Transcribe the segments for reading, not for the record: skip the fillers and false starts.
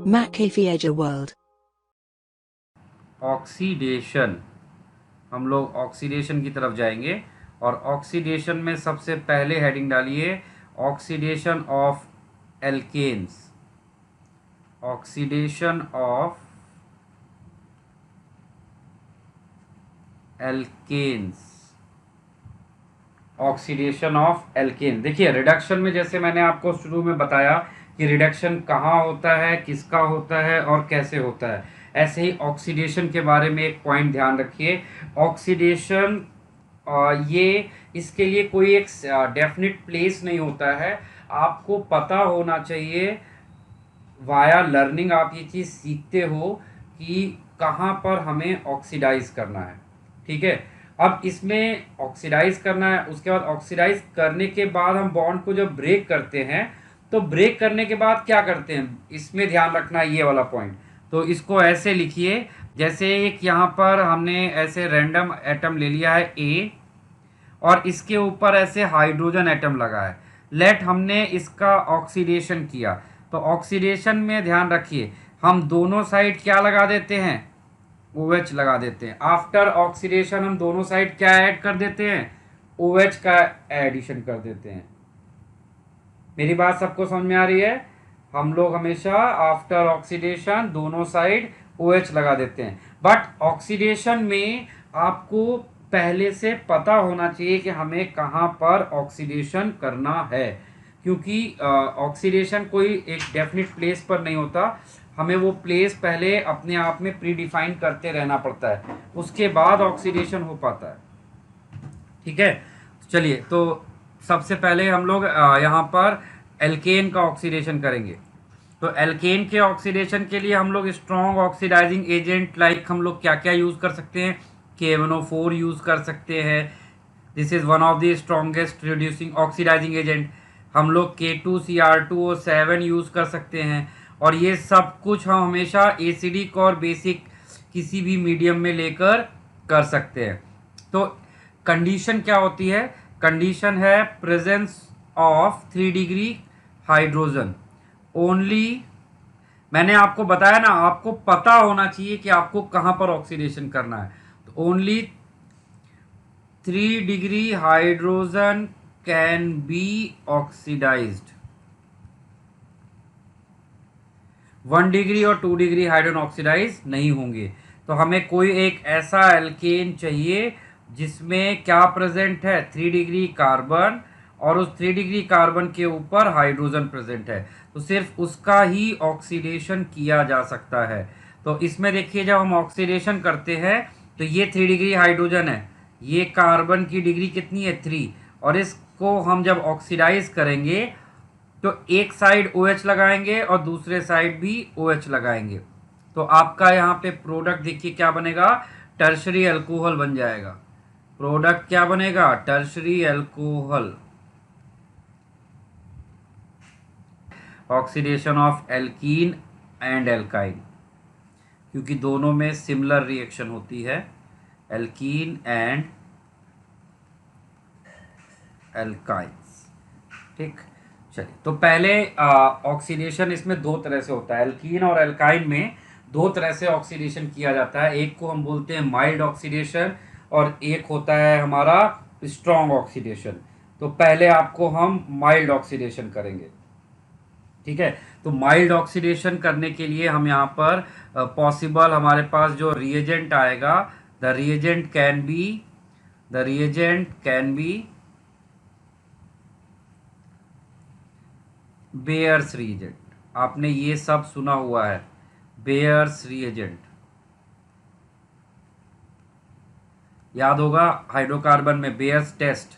Macafieja World. Oxidation, हम लोग oxidation की तरफ जाएंगे। और ऑक्सीडेशन में सबसे पहले हेडिंग डालिए oxidation of alkenes. Oxidation of alkenes, oxidation of alkene. देखिए रिडक्शन में जैसे मैंने आपको शुरू में बताया कि रिडक्शन कहाँ होता है, किसका होता है और कैसे होता है, ऐसे ही ऑक्सीडेशन के बारे में एक पॉइंट ध्यान रखिए। ऑक्सीडेशन ये, इसके लिए कोई एक डेफिनेट प्लेस नहीं होता है। आपको पता होना चाहिए, वाया लर्निंग आप ये चीज़ सीखते हो कि कहाँ पर हमें ऑक्सीडाइज करना है। ठीक है, अब इसमें ऑक्सीडाइज करना है, उसके बाद ऑक्सीडाइज करने के बाद हम बॉन्ड को जब ब्रेक करते हैं, तो ब्रेक करने के बाद क्या करते हैं, इसमें ध्यान रखना है ये वाला पॉइंट। तो इसको ऐसे लिखिए, जैसे एक यहाँ पर हमने ऐसे रैंडम एटम ले लिया है ए, और इसके ऊपर ऐसे हाइड्रोजन एटम लगा है। लेट हमने इसका ऑक्सीडेशन किया, तो ऑक्सीडेशन में ध्यान रखिए हम दोनों साइड क्या लगा देते हैं, ओ OH लगा देते हैं। आफ्टर ऑक्सीडेशन हम दोनों साइड क्या ऐड कर देते हैं, OH का एडिशन कर देते हैं। मेरी बात सबको समझ में आ रही है? हम लोग हमेशा आफ्टर ऑक्सीडेशन दोनों साइड OH लगा देते हैं। बट ऑक्सीडेशन में आपको पहले से पता होना चाहिए कि हमें कहाँ पर ऑक्सीडेशन करना है, क्योंकि ऑक्सीडेशन कोई एक डेफिनेट प्लेस पर नहीं होता। हमें वो प्लेस पहले अपने आप में प्री डिफाइन करते रहना पड़ता है, उसके बाद ऑक्सीडेशन हो पाता है। ठीक है, चलिए तो सबसे पहले हम लोग यहाँ पर एल्केन का ऑक्सीडेशन करेंगे। तो एल्केन के ऑक्सीडेशन के लिए हम लोग स्ट्रॉन्ग ऑक्सीडाइजिंग एजेंट लाइक हम लोग क्या क्या यूज़ कर सकते हैं, KMnO4 यूज़ कर सकते हैं। This is one of the strongest reducing oxidising agent. हम लोग K2Cr2O7 यूज़ कर सकते हैं। और ये सब कुछ हम हमेशा एसिडिक और बेसिक किसी भी मीडियम में लेकर कर सकते हैं। तो कंडीशन क्या होती है, कंडीशन है presence of 3 degree hydrogen only. मैंने आपको बताया ना, आपको पता होना चाहिए कि आपको कहां पर ऑक्सीडेशन करना है। तो only 3 degree hydrogen can be oxidised. 1 degree और 2 डिग्री हाइड्रोजन ऑक्सीडाइज नहीं होंगे। तो हमें कोई एक ऐसा एल्केन चाहिए जिसमें क्या प्रेजेंट है, 3 डिग्री कार्बन, और उस 3 डिग्री कार्बन के ऊपर हाइड्रोजन प्रेजेंट है, तो सिर्फ उसका ही ऑक्सीडेशन किया जा सकता है। तो इसमें देखिए जब हम ऑक्सीडेशन करते हैं तो ये 3 डिग्री हाइड्रोजन है, ये कार्बन की डिग्री कितनी है, 3, और इसको हम जब ऑक्सीडाइज करेंगे तो एक साइड OH लगाएंगे और दूसरे साइड भी OH लगाएंगे। तो आपका यहाँ पे प्रोडक्ट देखिए क्या बनेगा, टर्शरी अल्कोहल बन जाएगा। प्रोडक्ट क्या बनेगा, tertiary alcohol. Oxidation of alkene and alkyne, क्योंकि दोनों में सिमिलर रिएक्शन होती है, एल्कीन एंड एल्काइंस। ठीक, चलिए तो पहले ऑक्सीडेशन इसमें दो तरह से होता है, एल्कीन और एल्काइन में दो तरह से ऑक्सीडेशन किया जाता है। एक को हम बोलते हैं माइल्ड ऑक्सीडेशन, और एक होता है हमारा स्ट्रॉन्ग ऑक्सीडेशन। तो पहले आपको हम माइल्ड ऑक्सीडेशन करेंगे। ठीक है, तो माइल्ड ऑक्सीडेशन करने के लिए हम यहाँ पर पॉसिबल हमारे पास जो रिएजेंट आएगा, the reagent can be, the reagent can be bears reagent. आपने ये सब सुना हुआ है, बेयर्स रिएजेंट, याद होगा हाइड्रोकार्बन में बेयर्स टेस्ट।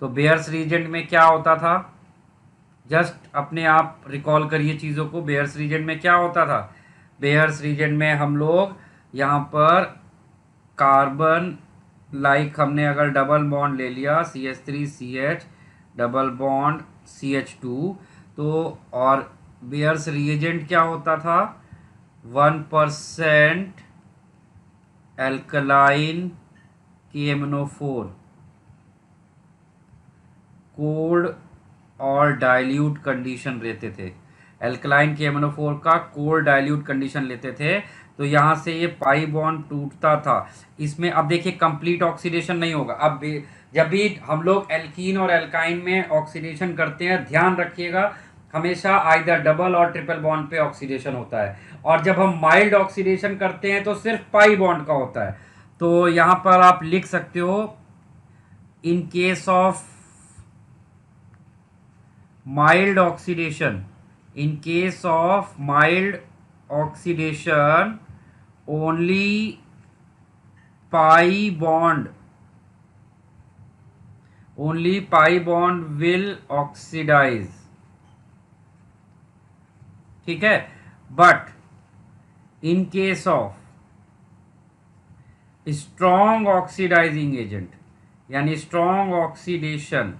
तो बेयर्स रिएजेंट में क्या होता था, जस्ट अपने आप रिकॉल करिए चीज़ों को। बेयर्स रीजेंट में क्या होता था, बेयर्स रीजेंट में हम लोग यहाँ पर कार्बन, लाइक हमने अगर डबल बॉन्ड ले लिया CH3CH डबल बॉन्ड CH2, तो और बेयर्स रिएजेंट क्या होता था, 1% एल्कलाइन KMnO4, कोल्ड और डाइल्यूट कंडीशन रहते थे। एल्कलाइन KMnO4 का कोल्ड डाइल्यूट कंडीशन लेते थे तो यहाँ से ये पाई बॉन्ड टूटता था। इसमें अब देखिए कंप्लीट ऑक्सीडेशन नहीं होगा। अब जब भी हम लोग एल्कीन और एल्काइन में ऑक्सीडेशन करते हैं, ध्यान रखिएगा हमेशा आइदर डबल और ट्रिपल बॉन्ड पे ऑक्सीडेशन होता है, और जब हम माइल्ड ऑक्सीडेशन करते हैं तो सिर्फ पाई बॉन्ड का होता है। तो यहाँ पर आप लिख सकते हो इन case of mild oxidation, in case of mild oxidation only pi bond will oxidize, ठीक है। But in case of strong oxidising agent, यानी strong oxidation,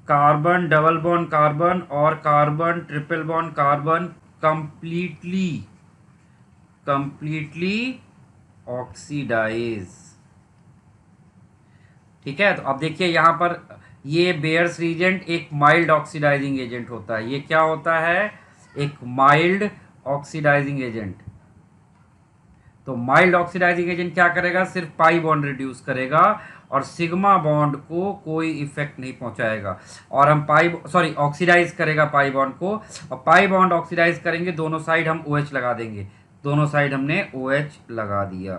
carbon double bond carbon और carbon triple bond carbon completely oxidize, ठीक है। तो अब देखिए यहाँ पर ये बेयर्स रीजेंट एक माइल्ड ऑक्सीडाइजिंग एजेंट होता है। ये क्या होता है? एक माइल्ड ऑक्सीडाइजिंग एजेंट। तो माइल्ड ऑक्सीडाइजिंग एजेंट क्या करेगा? सिर्फ पाई बॉन्ड रिड्यूस करेगा और सिग्मा बॉन्ड को कोई इफेक्ट नहीं पहुंचाएगा। और हम ऑक्सीडाइज करेगा पाई बॉन्ड को, और पाई बॉन्ड ऑक्सीडाइज करेंगे, दोनों साइड हम OH लगा देंगे। दोनों साइड हमने OH लगा दिया।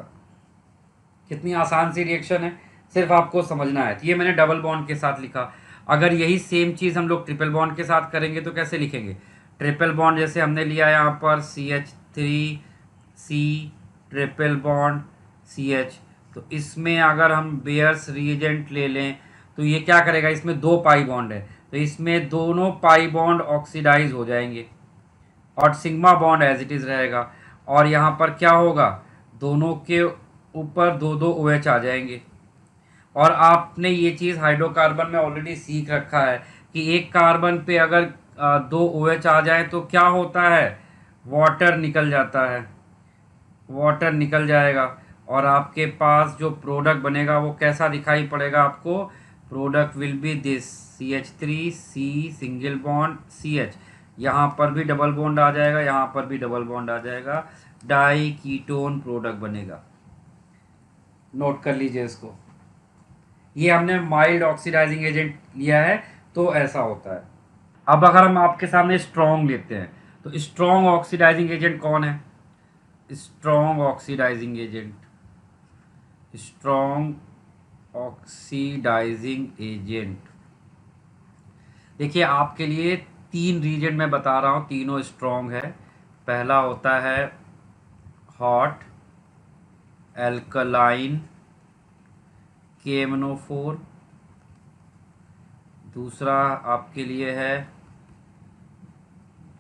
कितनी आसान सी रिएक्शन है, सिर्फ आपको समझना है। तो ये मैंने डबल बॉन्ड के साथ लिखा। अगर यही सेम चीज़ हम लोग ट्रिपल बॉन्ड के साथ करेंगे तो कैसे लिखेंगे? ट्रिपल बॉन्ड जैसे हमने लिया यहाँ पर CH3C ट्रिपल बॉन्ड CH, तो इसमें अगर हम बेयर्स रिएजेंट ले लें तो ये क्या करेगा? इसमें 2 पाई बॉन्ड है तो इसमें दोनों पाई बॉन्ड ऑक्सीडाइज हो जाएंगे और sigma bond as it is रहेगा। और यहाँ पर क्या होगा? दोनों के ऊपर 2-2 OH आ जाएंगे। और आपने ये चीज़ हाइड्रोकार्बन में ऑलरेडी सीख रखा है कि एक कार्बन पे अगर 2 OH आ जाए तो क्या होता है? वाटर निकल जाता है, वाटर निकल जाएगा और आपके पास जो प्रोडक्ट बनेगा वो कैसा दिखाई पड़ेगा आपको? Product will B this CH3C single bond CH, यहाँ पर भी डबल बॉन्ड आ जाएगा, यहाँ पर भी डबल बॉन्ड आ जाएगा, डाई कीटोन प्रोडक्ट बनेगा। नोट कर लीजिए इसको। ये हमने माइल्ड ऑक्सीडाइजिंग एजेंट लिया है तो ऐसा होता है। अब अगर हम आपके सामने स्ट्रॉन्ग लेते हैं तो स्ट्रॉन्ग ऑक्सीडाइजिंग एजेंट कौन है? Strong oxidising agent, strong oxidising agent, देखिए आपके लिए 3 रीजन मैं बता रहा हूँ, तीनों स्ट्रॉन्ग है। पहला होता है हॉट एल्कलाइन KMnO4, दूसरा आपके लिए है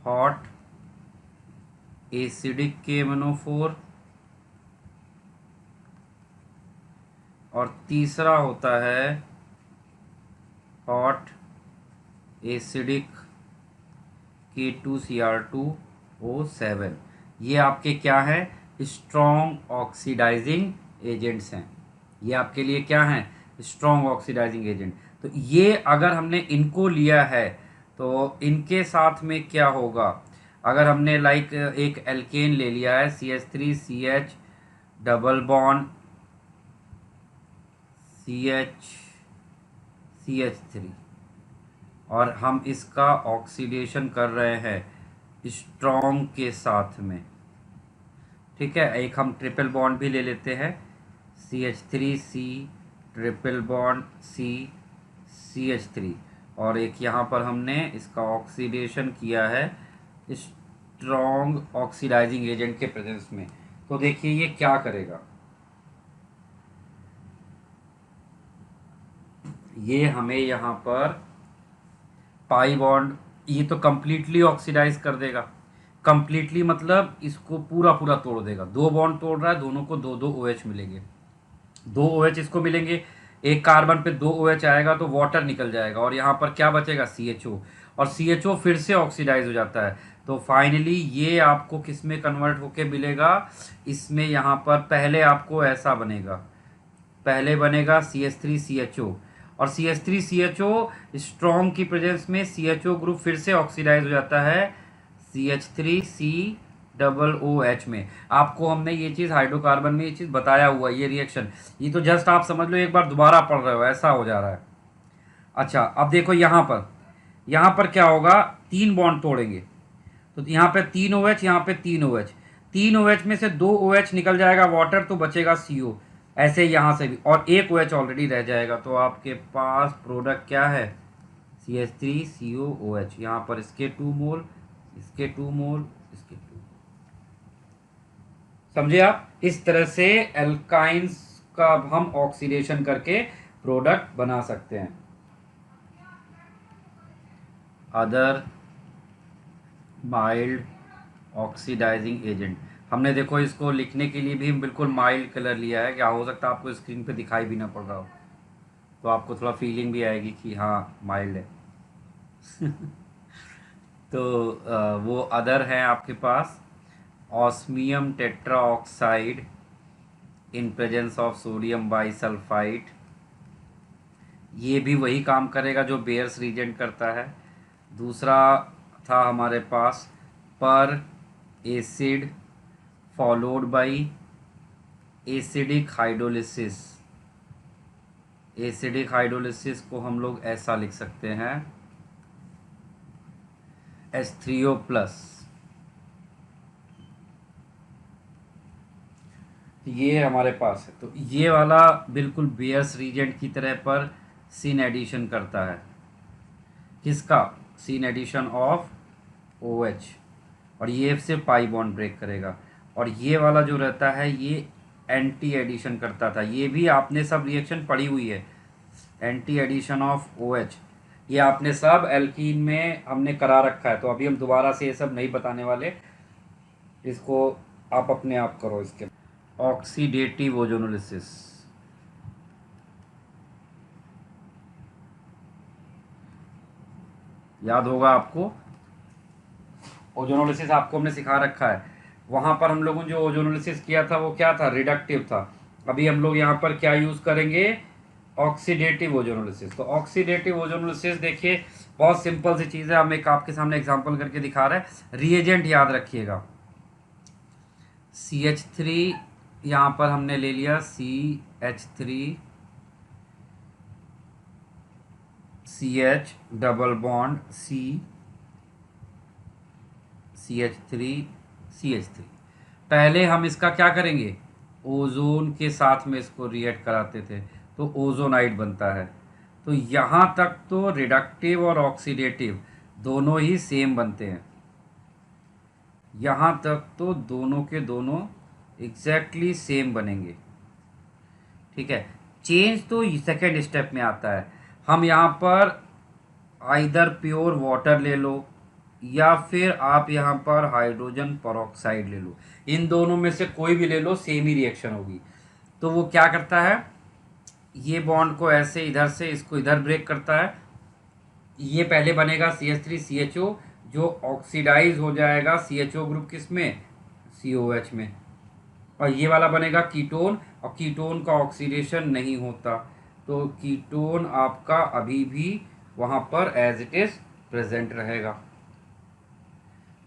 हॉट एसिडिक KMnO4, और तीसरा होता है हॉट एसिडिक K2Cr2O7। ये आपके क्या है? स्ट्रॉन्ग ऑक्सीडाइजिंग एजेंट्स हैं। ये आपके लिए क्या हैं? Strong oxidising agent. तो ये अगर हमने इनको लिया है तो इनके साथ में क्या होगा? अगर हमने एक एल्केन ले लिया है CH3CH डबल बॉन्ड CH3 और हम इसका ऑक्सीडेशन कर रहे हैं स्ट्रॉन्ग के साथ में, ठीक है। एक हम ट्रिपल बॉन्ड भी ले लेते हैं CH3C ट्रिपल बॉन्ड CH3, और एक यहाँ पर हमने इसका ऑक्सीडेशन किया है स्ट्रॉन्ग ऑक्सीडाइजिंग एजेंट के प्रेजेंस में। तो देखिए ये क्या करेगा? ये हमें यहाँ पर पाई बॉन्ड, ये तो कंप्लीटली ऑक्सीडाइज कर देगा। कंप्लीटली मतलब इसको पूरा पूरा तोड़ देगा। 2 बॉन्ड तोड़ रहा है, दोनों को 2-2 OH मिलेंगे, 2 OH इसको मिलेंगे। एक कार्बन पे 2 OH आएगा तो वाटर निकल जाएगा और यहाँ पर क्या बचेगा? CHO, और CHO फिर से ऑक्सीडाइज हो जाता है। तो फाइनली ये आपको किस में कन्वर्ट होके मिलेगा? इसमें यहाँ पर पहले आपको ऐसा बनेगा, पहले बनेगा CH3CHO और CH3CHO स्ट्रॉन्ग की प्रेजेंस में CHO ग्रुप फिर से ऑक्सीडाइज हो जाता है CH3COOH में। आपको हमने ये चीज़ हाइड्रोकार्बन में ये चीज़ बताया हुआ है, ये रिएक्शन, ये तो जस्ट आप समझ लो एक बार दोबारा पढ़ रहे हो, ऐसा हो जा रहा है। अच्छा अब देखो यहाँ पर क्या होगा, 3 बॉन्ड तोड़ेंगे, तो यहाँ पे 3 OH, यहाँ पे 3 OH, 3 OH में से 2 OH निकल जाएगा वाटर, तो बचेगा CO। ऐसे यहाँ से भी, और एक OH ऑलरेडी रह जाएगा, तो आपके पास प्रोडक्ट क्या है, CH3COOH। यहाँ पर इसके 2 मोल, इसके 2 मोल, इसके 2। समझे आप? इस तरह से एल्काइंस का हम ऑक्सीडेशन करके प्रोडक्ट बना सकते हैं। अदर माइल्ड ऑक्सीडाइजिंग एजेंट, हमने देखो इसको लिखने के लिए भी बिल्कुल माइल्ड कलर लिया है, क्या हो सकता है आपको स्क्रीन पे दिखाई भी ना पड़ रहा हो, तो आपको थोड़ा फीलिंग भी आएगी कि हाँ माइल्ड है। तो वो अदर है आपके पास osmium tetroxide in presence of sodium bisulphide, ये भी वही काम करेगा जो बेयर्स रीजेंट करता है। दूसरा था हमारे पास पर acid followed by acidic hydrolysis. Acidic hydrolysis को हम लोग ऐसा लिख सकते हैं H3O+। ये हमारे पास है, तो ये वाला बिल्कुल बेयर्स रीजेंट की तरह पर सीन एडिशन करता है। किसका? सीन एडिशन ऑफ OH, और ये से पाई बॉन्ड ब्रेक करेगा। और ये वाला जो रहता है ये एंटी एडिशन करता था, ये भी आपने सब रिएक्शन पढ़ी हुई है, एंटी एडिशन ऑफ OH, ये आपने सब एल्कीन में हमने करा रखा है, तो अभी हम दोबारा से ये सब नहीं बताने वाले, इसको आप अपने आप करो। इसके ऑक्सीडेटिव ओजोनोलिसिस, याद होगा आपको, ओजोनोलिसिस आपको हमने सिखा रखा है। वहाँ पर हम लोगों ने जो ओजोनोलिसिस किया था वो क्या था, रिडक्टिव था। अभी हम लोग यहाँ पर क्या यूज़ करेंगे, ऑक्सीडेटिव ओजोनोलिसिस। तो ऑक्सीडेटिव ओजोनोलिसिस देखिए बहुत सिंपल सी चीज़ है, हम एक आपके सामने एग्जांपल करके दिखा रहे हैं। रिएजेंट याद रखिएगा, CH3 यहाँ पर हमने ले लिया CH3 CH double bond CH3 CH3। पहले हम इसका क्या करेंगे, ओजोन के साथ में इसको रिएक्ट कराते थे, तो ओजोनाइड बनता है। तो यहाँ तक तो रिडक्टिव और ऑक्सीडेटिव दोनों ही सेम बनते हैं, यहाँ तक तो दोनों के दोनों एग्जैक्टली सेम बनेंगे। ठीक है, चेंज तो सेकेंड स्टेप में आता है। हम यहाँ पर आइदर प्योर वाटर ले लो या फिर आप यहाँ पर हाइड्रोजन परऑक्साइड ले लो, इन दोनों में से कोई भी ले लो, सेम ही रिएक्शन होगी। तो वो क्या करता है, ये बॉन्ड को ऐसे इधर से इसको इधर ब्रेक करता है, ये पहले बनेगा CH3CHO जो ऑक्सीडाइज हो जाएगा CHO ग्रुप किस में, COH में, और ये वाला बनेगा कीटोन, और कीटोन का ऑक्सीडेशन नहीं होता, तो कीटोन आपका अभी भी वहाँ पर एज इट इज प्रेजेंट रहेगा।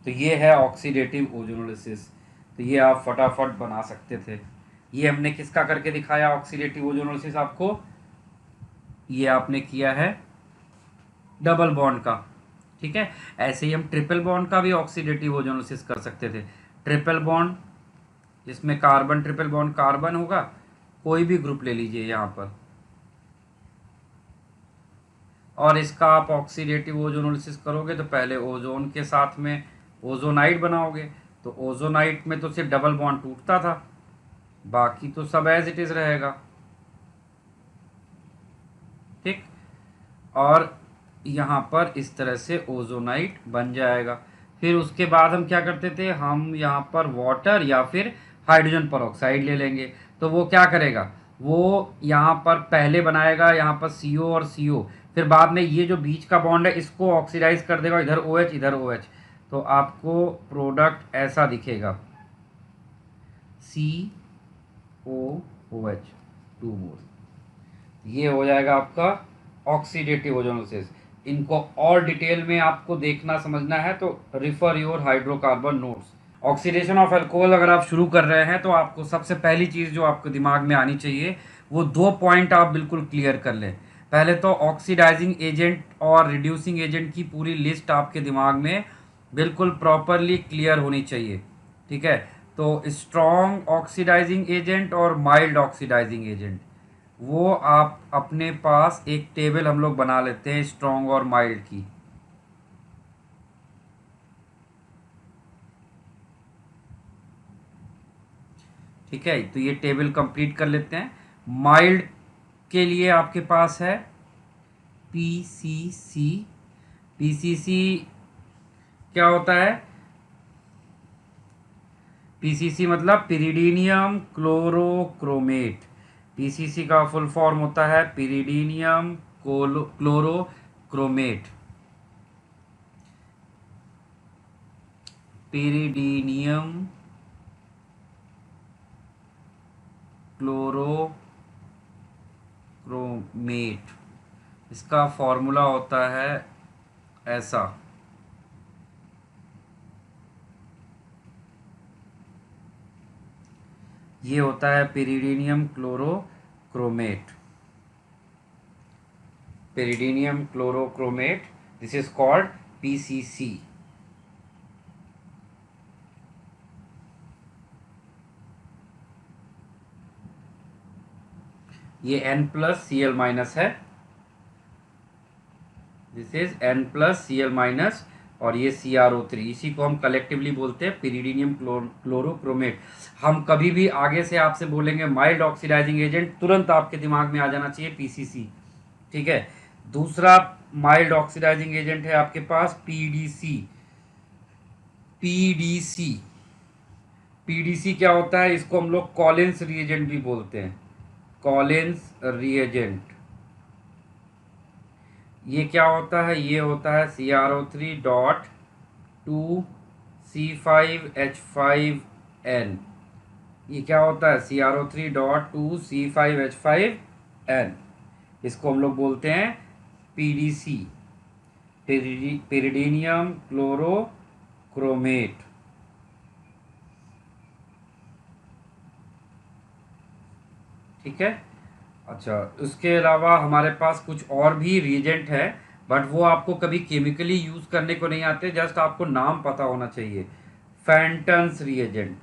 तो ये है ऑक्सीडेटिव ओजोनोलिसिस, तो ये आप फटाफट बना सकते थे। ये हमने किसका करके दिखाया ऑक्सीडेटिव ओजोनोलिसिस आपको, ये आपने किया है डबल बॉन्ड का। ठीक है, ऐसे ही हम ट्रिपल बॉन्ड का भी ऑक्सीडेटिव ओजोनोलिसिस कर सकते थे। ट्रिपल बॉन्ड जिसमें कार्बन, ट्रिपल बॉन्ड कार्बन होगा, कोई भी ग्रुप ले लीजिए यहाँ पर, और इसका आप ऑक्सीडेटिव ओजोनोलिसिस करोगे तो पहले ओजोन के साथ में ओजोनाइड बनाओगे, तो ओजोनाइड में तो सिर्फ डबल बॉन्ड टूटता था, बाकी तो सब एज इट इज रहेगा। ठीक, और यहाँ पर इस तरह से ओजोनाइड बन जाएगा। फिर उसके बाद हम क्या करते थे, हम यहाँ पर वाटर या फिर हाइड्रोजन परऑक्साइड ले लेंगे, तो वो क्या करेगा, वो यहाँ पर पहले बनाएगा यहाँ पर CO और CO, फिर बाद में ये जो बीच का बॉन्ड है इसको ऑक्सीडाइज कर देगा, इधर OH इधर OH, तो आपको प्रोडक्ट ऐसा दिखेगा COOH 2 मोल, ये हो जाएगा आपका ऑक्सीडेटिव ओजोनोसिस। इनको और डिटेल में आपको देखना समझना है तो refer your hydrocarbon notes. Oxidation of alcohol अगर आप शुरू कर रहे हैं तो आपको सबसे पहली चीज़ जो आपको दिमाग में आनी चाहिए वो दो पॉइंट आप बिल्कुल क्लियर कर लें। पहले तो ऑक्सीडाइजिंग एजेंट और रिड्यूसिंग एजेंट की पूरी लिस्ट आपके दिमाग में बिल्कुल प्रॉपरली क्लियर होनी चाहिए। ठीक है, तो स्ट्रॉन्ग ऑक्सीडाइजिंग एजेंट और माइल्ड ऑक्सीडाइजिंग एजेंट, वो आप अपने पास एक टेबल हम लोग बना लेते हैं स्ट्रॉन्ग और माइल्ड की। ठीक है, तो ये टेबल कंप्लीट कर लेते हैं। माइल्ड के लिए आपके पास है पीसीसी। पीसीसी क्या होता है? पीसीसी मतलब पिरिडीनियम क्लोरोक्रोमेट। पीसीसी का फुल फॉर्म होता है पिरिडीनियम क्लोरोक्रोमेट। पिरिडीनियम क्लोरोक्रोमेट, इसका फॉर्मूला होता है ऐसा। ये होता है pyridinium chlorochromate. Pyridinium chlorochromate, this is called PCC. ये N+Cl- है। दिस इज N+Cl-, और ये CrO3, इसी को हम कलेक्टिवली बोलते हैं पिरिडीनियम क्लोरोक्रोमेट। हम कभी भी आगे से आपसे बोलेंगे माइल्ड ऑक्सीडाइजिंग एजेंट, तुरंत आपके दिमाग में आ जाना चाहिए पीसीसी। ठीक है, दूसरा माइल्ड ऑक्सीडाइजिंग एजेंट है आपके पास पीडीसी। पीडीसी, पीडीसी क्या होता है? इसको हम लोग कॉलिन्स रिएजेंट भी बोलते हैं। कॉलिन्स रिएजेंट, ये क्या होता है? ये होता है CrO3.2C5H5N। ये क्या होता है? CrO3.2C5H5N। इसको हम लोग बोलते हैं पीडीसी, पिरिडीनियम क्लोरोक्रोमेट। ठीक है, अच्छा, उसके अलावा हमारे पास कुछ और भी रिएजेंट है, बट वो आपको कभी केमिकली यूज करने को नहीं आते, जस्ट आपको नाम पता होना चाहिए। Fenton's reagent,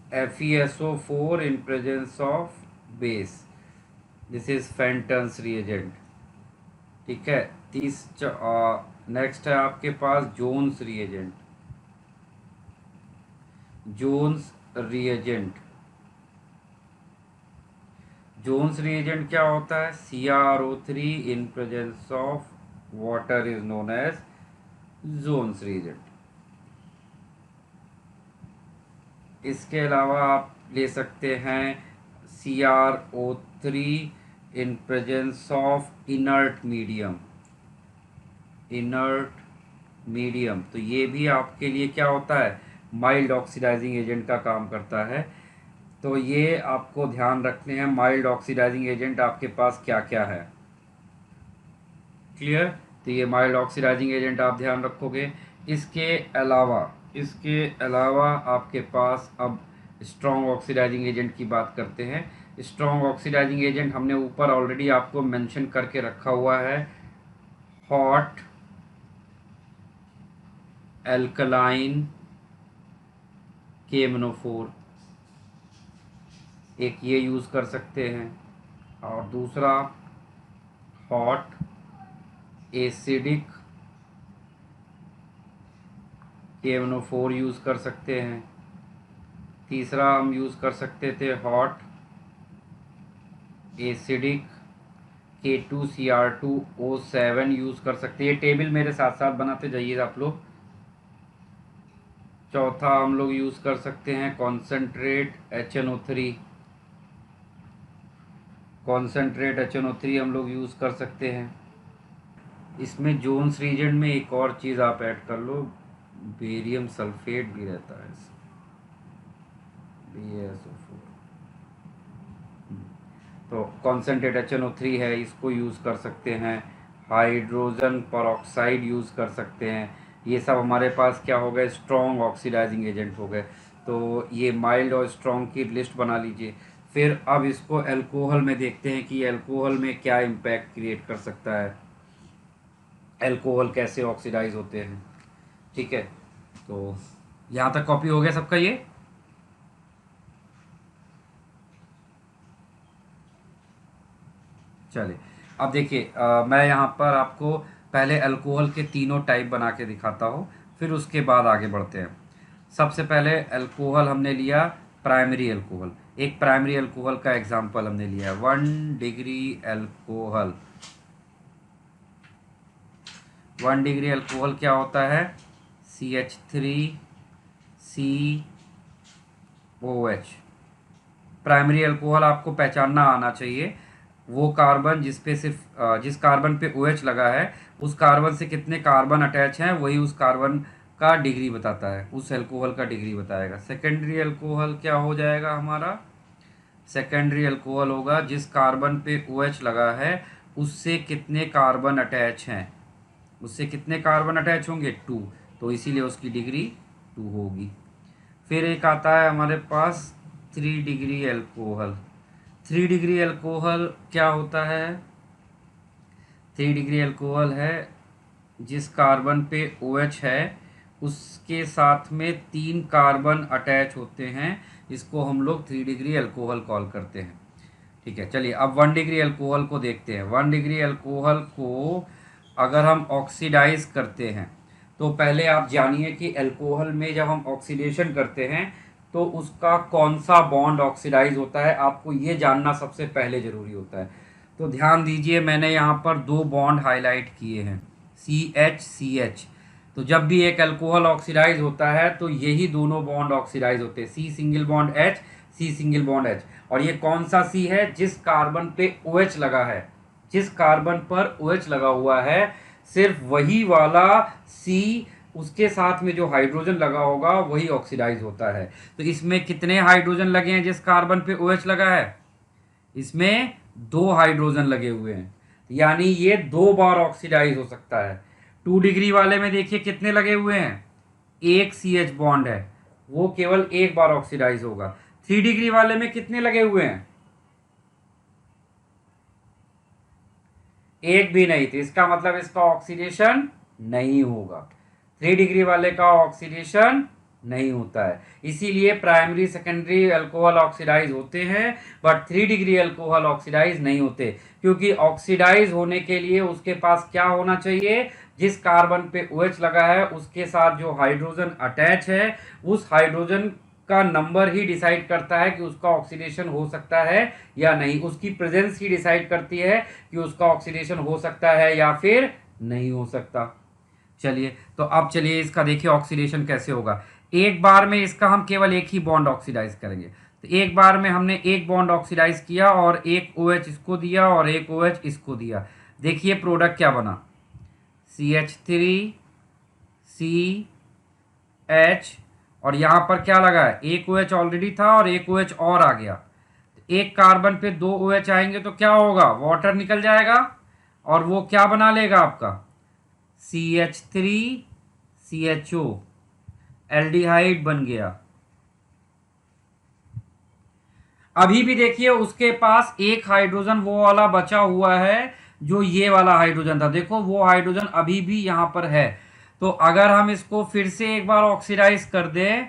FeSO4 in presence of base, this is Fenton's reagent. ठीक है, नेक्स्ट है आपके पास Jones reagent. Jones reagent, Jones reagent क्या होता है? CrO3 in presence of water is known as Jones reagent. इसके अलावा आप ले सकते हैं CrO3 in presence of inert medium. Inert medium, तो ये भी आपके लिए क्या होता है? माइल्ड ऑक्सीडाइजिंग एजेंट का काम करता है। तो ये आपको ध्यान रखने हैं माइल्ड ऑक्सीडाइजिंग एजेंट आपके पास क्या क्या है। क्लियर? तो ये माइल्ड ऑक्सीडाइजिंग एजेंट आप ध्यान रखोगे। इसके अलावा, इसके अलावा आपके पास अब स्ट्रॉन्ग ऑक्सीडाइजिंग एजेंट की बात करते हैं। स्ट्रॉन्ग ऑक्सीडाइजिंग एजेंट हमने ऊपर ऑलरेडी आपको मेंशन करके रखा हुआ है, हॉट एल्कलाइन KMNO4, एक ये यूज़ कर सकते हैं। और दूसरा हॉट एसिडिक KMNO4 यूज़ कर सकते हैं। तीसरा हम यूज़ कर सकते थे हॉट एसिडिक K2Cr2O7 यूज़ कर सकते हैं। ये टेबल मेरे साथ साथ बनाते जाइए आप लोग। चौथा हम लोग यूज़ कर सकते हैं कॉन्सेंट्रेट HNO3। कॉन्सेंट्रेट HNO3 हम लोग यूज़ कर सकते हैं। इसमें जोन्स रीजन में एक और चीज़ आप ऐड कर लो, बेरियम सल्फेट भी रहता है, BaSO4। तो कॉन्सेंट्रेट HNO3 है, इसको यूज़ कर सकते हैं, हाइड्रोजन परऑक्साइड यूज़ कर सकते हैं। ये सब हमारे पास क्या हो गए, स्ट्रॉन्ग ऑक्सीडाइजिंग एजेंट हो गए। तो ये माइल्ड और स्ट्रॉन्ग की लिस्ट बना लीजिए। फिर अब इसको अल्कोहल में देखते हैं कि अल्कोहल में क्या इम्पैक्ट क्रिएट कर सकता है, अल्कोहल कैसे ऑक्सीडाइज होते हैं। ठीक है, तो यहाँ तक कॉपी हो गया सबका ये। चलिए अब देखिए, मैं यहाँ पर आपको पहले अल्कोहल के तीनों टाइप बना के दिखाता हूँ, फिर उसके बाद आगे बढ़ते हैं। सबसे पहले अल्कोहल हमने लिया प्राइमरी अल्कोहल। एक प्राइमरी अल्कोहल का एग्जांपल हमने लिया 1 डिग्री अल्कोहल। 1 डिग्री अल्कोहल क्या होता है, CH3COH। प्राइमरी अल्कोहल आपको पहचानना आना चाहिए। वो कार्बन जिस पे सिर्फ जिस कार्बन पे OH लगा है, उस कार्बन से कितने कार्बन अटैच हैं, वही उस कार्बन का डिग्री बताता है, उस अल्कोहल का डिग्री बताएगा। सेकेंडरी अल्कोहल क्या हो जाएगा हमारा, सेकेंडरी अल्कोहल होगा जिस कार्बन पे OH लगा है उससे कितने कार्बन अटैच हैं, उससे कितने कार्बन अटैच होंगे, 2, तो इसीलिए उसकी डिग्री 2 होगी। फिर एक आता है हमारे पास 3 डिग्री अल्कोहल। 3 डिग्री अल्कोहल क्या होता है, 3 डिग्री अल्कोहल है जिस कार्बन पे OH है उसके साथ में 3 कार्बन अटैच होते हैं, इसको हम लोग 3 डिग्री अल्कोहल कॉल करते हैं। ठीक है, चलिए अब 1 डिग्री अल्कोहल को देखते हैं। 1 डिग्री अल्कोहल को अगर हम ऑक्सीडाइज करते हैं, तो पहले आप जानिए कि अल्कोहल में जब हम ऑक्सीडेशन करते हैं तो उसका कौन सा बॉन्ड ऑक्सीडाइज होता है, आपको ये जानना सबसे पहले ज़रूरी होता है। तो ध्यान दीजिए, मैंने यहाँ पर 2 बॉन्ड हाईलाइट किए हैं, CH। तो जब भी एक अल्कोहल ऑक्सीडाइज होता है तो यही दोनों बॉन्ड ऑक्सीडाइज होते हैं, C single bond H, C single bond H। और ये कौन सा C है, जिस कार्बन पे OH लगा है, जिस कार्बन पर OH लगा हुआ है सिर्फ वही वाला C, उसके साथ में जो हाइड्रोजन लगा होगा वही ऑक्सीडाइज होता है। तो इसमें कितने हाइड्रोजन लगे हैं जिस कार्बन पे OH लगा है, इसमें 2 हाइड्रोजन लगे हुए हैं, यानी ये 2 बार ऑक्सीडाइज हो सकता है। 2 डिग्री वाले में देखिए कितने लगे हुए हैं, एक CH बॉन्ड है, वो केवल एक बार ऑक्सीडाइज होगा। 3 डिग्री वाले में कितने लगे हुए हैं, एक भी नहीं, तो इसका मतलब इसका ऑक्सीडेशन नहीं होगा। 3 डिग्री वाले का ऑक्सीडेशन नहीं होता है, इसीलिए प्राइमरी सेकेंडरी अल्कोहल ऑक्सीडाइज होते हैं, बट 3 डिग्री अल्कोहल ऑक्सीडाइज नहीं होते। क्योंकि ऑक्सीडाइज होने के लिए उसके पास क्या होना चाहिए, जिस कार्बन पे OH लगा है उसके साथ जो हाइड्रोजन अटैच है, उस हाइड्रोजन का नंबर ही डिसाइड करता है कि उसका ऑक्सीडेशन हो सकता है या नहीं, उसकी प्रेजेंस ही डिसाइड करती है कि उसका ऑक्सीडेशन हो सकता है या फिर नहीं हो सकता। चलिए, तो अब चलिए इसका देखिए ऑक्सीडेशन कैसे होगा। एक बार में इसका हम केवल एक ही बॉन्ड ऑक्सीडाइज करेंगे। तो एक बार में हमने एक बॉन्ड ऑक्सीडाइज किया और एक OH इसको दिया और एक OH इसको दिया। देखिए प्रोडक्ट क्या बना, CH3CH, और यहाँ पर क्या लगा है, एक OH ऑलरेडी था और एक OH और आ गया। एक कार्बन पे 2 OH आएंगे तो क्या होगा, वाटर निकल जाएगा और वो क्या बना लेगा आपका, CH3CHO, एल्डिहाइड बन गया। अभी भी देखिए उसके पास एक हाइड्रोजन वो वाला बचा हुआ है जो ये वाला हाइड्रोजन था, देखो वो हाइड्रोजन अभी भी यहाँ पर है। तो अगर हम इसको फिर से एक बार ऑक्सीडाइज कर दें,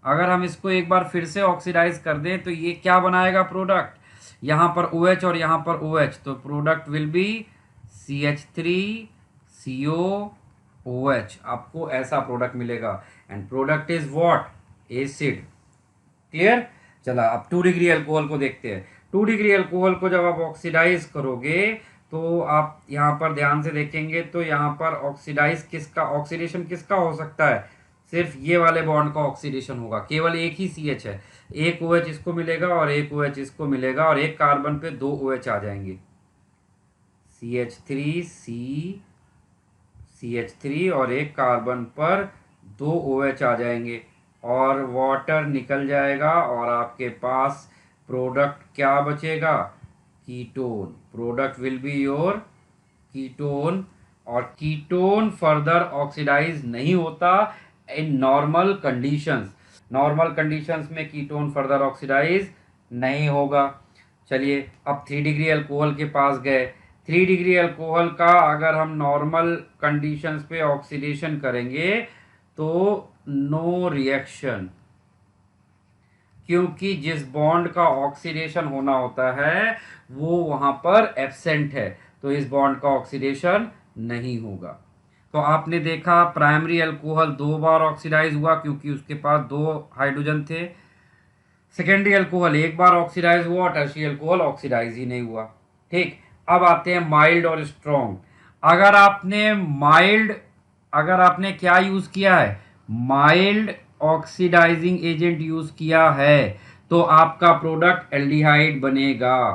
अगर हम इसको एक बार फिर से ऑक्सीडाइज कर दें तो ये क्या बनाएगा प्रोडक्ट, यहाँ पर OH और यहाँ पर OH, तो प्रोडक्ट विल बी CH3COOH, आपको ऐसा प्रोडक्ट मिलेगा। And product is what, acid. Clear. चला अब 2 डिग्री अल्कोहल को देखते हैं। 2 डिग्री अल्कोहल को जब आप ऑक्सीडाइज करोगे तो आप यहाँ पर ध्यान से देखेंगे तो यहाँ पर ऑक्सीडाइज किसका, ऑक्सीडेशन किसका हो सकता है, सिर्फ ये वाले बॉन्ड का ऑक्सीडेशन होगा, केवल एक ही CH है, एक OH इसको मिलेगा और एक OH इसको मिलेगा और एक कार्बन पे 2 OH आ जाएंगे, CH3 और एक कार्बन पर 2 OH आ जाएंगे और वाटर निकल जाएगा और आपके पास प्रोडक्ट क्या बचेगा, ketone, product will be your ketone. और कीटोन फर्दर ऑक्सीडाइज नहीं होता in normal conditions. Normal conditions में कीटोन फर्दर ऑक्सीडाइज नहीं होगा। चलिए अब 3 डिग्री अल्कोहल के पास गए। 3 डिग्री अल्कोहल का अगर हम नॉर्मल कंडीशंस पे ऑक्सीडेशन करेंगे तो नो रिएक्शन, क्योंकि जिस बॉन्ड का ऑक्सीडेशन होना होता है वो वहां पर एब्सेंट है, तो इस बॉन्ड का ऑक्सीडेशन नहीं होगा। तो आपने देखा प्राइमरी अल्कोहल 2 बार ऑक्सीडाइज हुआ क्योंकि उसके पास 2 हाइड्रोजन थे। सेकेंडरी अल्कोहल 1 बार ऑक्सीडाइज हुआ, टर्शियरी अल्कोहल ऑक्सीडाइज ही नहीं हुआ। ठीक, अब आते हैं माइल्ड और स्ट्रॉन्ग। अगर आपने माइल्ड, अगर आपने क्या यूज किया है, माइल्ड ऑक्सीडाइजिंग एजेंट यूज किया है तो आपका प्रोडक्ट एल्डिहाइड बनेगा।